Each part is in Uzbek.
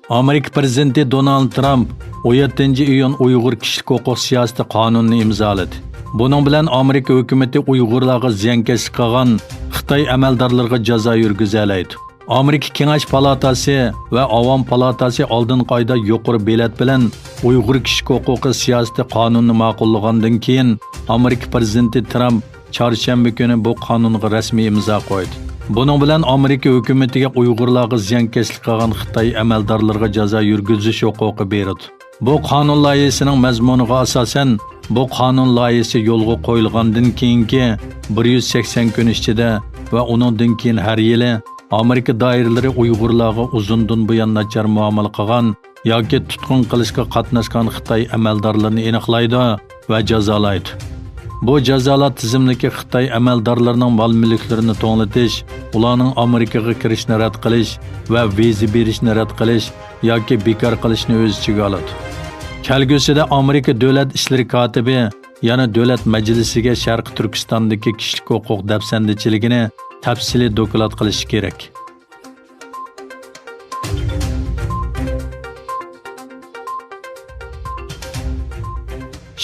Amerika prezidenti Donald Trump 17 iyun Uyg'ur kishilik huquq siyosati qonunini imzoladi. Bunun bilan Amerika hukumatı Uyg'urlarga ziyonkashlik qilgan Xitoy amaldorlariga jazo yurgizalaydi. Amerika Kengash palatasi va Avam palatasi oldingi oyda yuqori belat bilan Uyg'ur kishilik huquqi siyosati qonunini ma'qullagandan keyin Amerika prezidenti Trump chorshanba kuni bu qonunga rasmiy imzo qo'ydi. Bunun bilan Amerika hukumatiga Uyg'urlarga ziyonkashlik qilgan Xitoy amaldorlariga jazo yurgizish huquqi berildi. Bu qonun loyihasining mazmuniga asosan bu qonun loyihasi yo'lga qo'yilgandan keyingi 180 kun ichida va uningdan keyin har yili Amerika doiralari Uyg'urlarga uzundan buyon nachar muomala qilgan yoki tutqun qilishga qatnashgan Xitoy amaldorlarini aniqlaydi va jazolaydi. Bu jazolar tizimdagi Xitoy amaldorlarining mol-mulklarini to'nglatish, ularning Amerikaga kirishni rad qilish va viza berishni rad qilish yoki bekor qilishni o'z ichiga oladi. Kelgusida Amerika davlat ishlari kotibi yana davlat majlisiga Sharq Turkistondagi kishilik huquq dafsandichiligini tafsiliy doklad qilish kerak.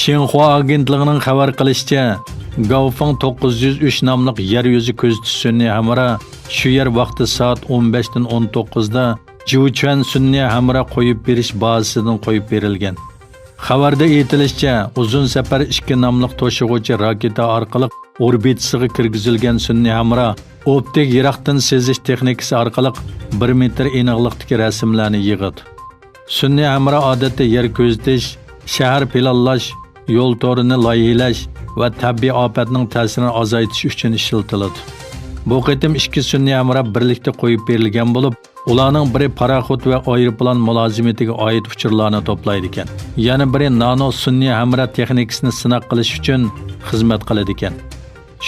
Xinhua agentligining xabar qilishicha, Gaofeng 903 nomli yer yuzi kuzatish sun'iy hamra shu yer vaqti soat 15 dan 19 da Jiuquan sun'iy hamra qo'yib berish bazasidan qo'yib berilgan. Xabarda aytilishicha, uzun safar 2 nomli to'shig'uvchi raketa orqali orbitasiga kirgizilgan sun'iy hamra optik yiroqdan sezish texnikasi orqali 1 metr aniqlikdagi rasmlarni yig'adi. Sun'iy hamra odatda yer kuzatish, shahar planlash, yo'l torini loyihalash va tabiiy ofatning ta'sirini azaytish uchun ishlatiladi. Bu qitim 2 sun'iy hamra birlikda qo'yib berilgan bo'lib, ularning biri paraxod va aeroplan mulozimatiga oid uchurlarni to'playdi ekan. Yana biri nano sun'iy hamra texnikasini sinab qilish uchun xizmat qiladi ekan.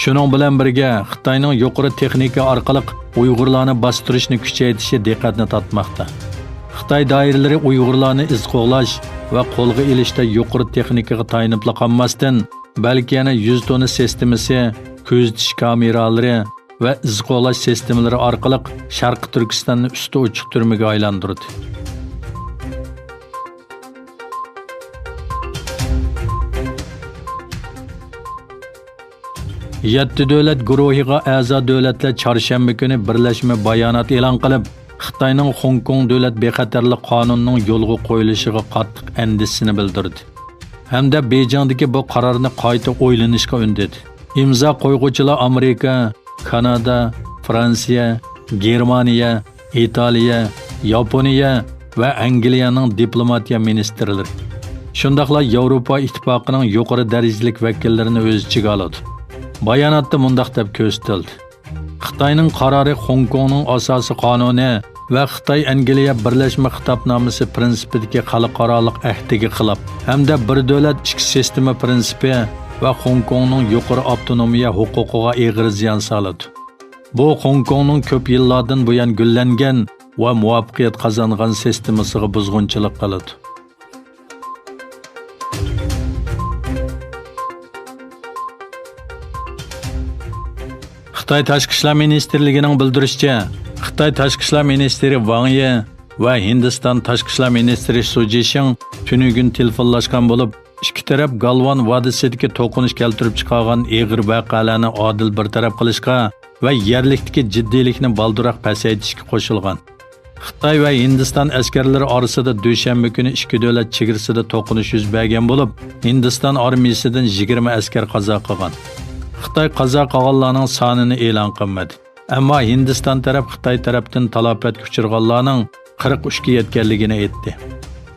Shuning bilan birga Xitoyning yuqori texnika orqali Uyg'urlarni bostirishni kuchaytirishi diqqatni tortmoqda. Xitoy doiralari Uyg'urlarni izqo'g'lash va qo'lga ilishda yuqori texnikaga tayanib qolmasdan, balki yana 100 tonna sistemasi, kuzatish kameralari va izqo'g'lash sistemalari orqali Sharq Turkistonni usti ochiq turmaga aylantirdi. Yetti davlat guruhiga a'zo davlatlar chorshanba kuni birlashma bayonot e'lon qilib, Xitoyning Hong Kong davlat bexatarlik qonunining yo'lga qo'yilishiga qattiq andisini bildirdi. Hamda Beijingdagi bu qarorni qayta o'ylanishga undadi. Imzo qo'yuvchilar Amerika, Kanada, Fransiya, Germaniya, Italiya, Yaponiya va Angliyaning diplomatiya ministrlari. Shundaqla Yevropa ittifoqining yuqori darajalik vakillarini o'z ichiga oladi. Bayonotda mundaq deb ko'rsatildi. Xitoyning qarori Hong Kongning asosiy qonuni va Xitoy Angliya birlashma xitobnomasi prinsipidagi xalqaroliq ahdiga xilof, hamda bir davlat ichki sistema prinsipi va Hong Kongning yuqori avtonomiya huquqiga og'ir ziyon soladi. Bu Hong Kongning ko'p yillardan buyon gullangan va muvaffaqiyat qozongan sistemasiga buzg'unchilik qiladi. Xitoy Tashqi ishlar ministrligining bildirishicha, Xitoy Tashqi ishlar ministri Wang Yi va Hindiston Tashqi ishlar ministri Su Jishing tunugun telefonlashgan bo'lib, ikki taraf Galvan vodisidagi to'qinish keltirib chiqargan og'ir voqealarni adil bartaraf qilishga va yerlikdagi jiddiylikni balduroq pasaytirishga qo'shilgan. Xitoy va Hindiston askarlari orasida dushanba kuni ikki davlat chegarasida to'qinish yuz bergan bo'lib, Hindiston armiyasidan 20 askar qazo qilgan. Xitoy qazo qilganlarning sonini e'lon qilmadi. Ammo Hindiston taraf Xitoy tarafdan talafotga uchirganlarning 43 ga yetganligini aytdi.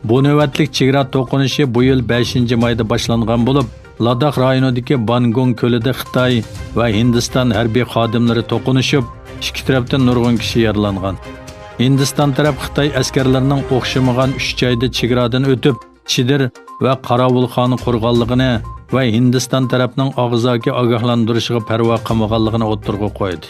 Bu navbatlik chegara to'qinishi bu yil 5-mayda boshlangan bo'lib, Ladakh rayonidagi Bangong ko'lida Xitoy va Hindiston harbiy xodimlari to'qinishib, ikki tarafdan nurg'un kishi yaralangan. Hindiston taraf Xitoy askarlarining o'xshamagan 3 joyda chegaradan o'tib, Chidir va Qarovulxonni qurganligini va Hindiston tarafining og'zaki ogohlantirishiga parvo qilmaganligini o'ttirg'a qo'ydi.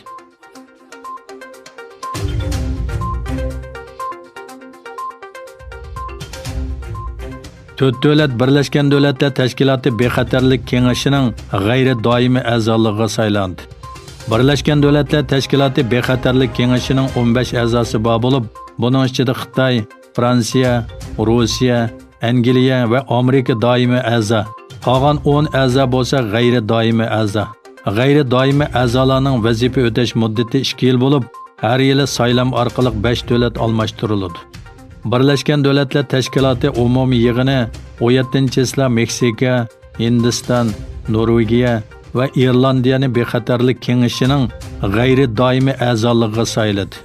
To'rt davlat Birlashgan Davlatlar Tashkiloti Bexatarlik Kengashining g'ayri doimiy a'zoligiga saylandi. Birlashgan Davlatlar Tashkiloti Bexatarlik Kengashining 15 a'zosi bor bo'lib, buning ichida Xitoy, Fransiya, Rossiya, Angliya va Amerika doimiy a'zo. Qolgan 10 a'zo bo'lsa g'ayri doimiy a'zo. G'ayri doimiy a'zolarning vazifa o'tash muddati 2 yil bo'lib, har yili saylam orqali 5 davlat almashtiriladi. Birlashgan Davlatlar Tashkiloti umumiy yig'ini 17-islar Meksika, Hindiston, Norvegiya va Irlandiyani bexatarlik kengashining g'ayri doimiy a'zoligiga sayladi.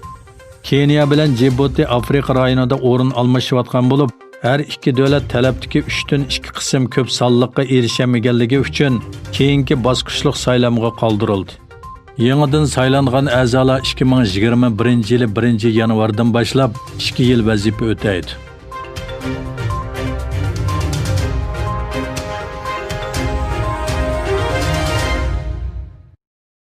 Keniya bilan Djibouti Afrika rayonida o'rin almashayotgan bo'lib, har ikki davlat talabdagi 3dan 2 qism ko'p sonliqqa erishamaganligi uchun keyingi bosqichlik saylamga qoldirildi. Yangidan saylangan a'zolar 2021 yili 1 yanvardan boshlab 2 yil vazifa o'taydi.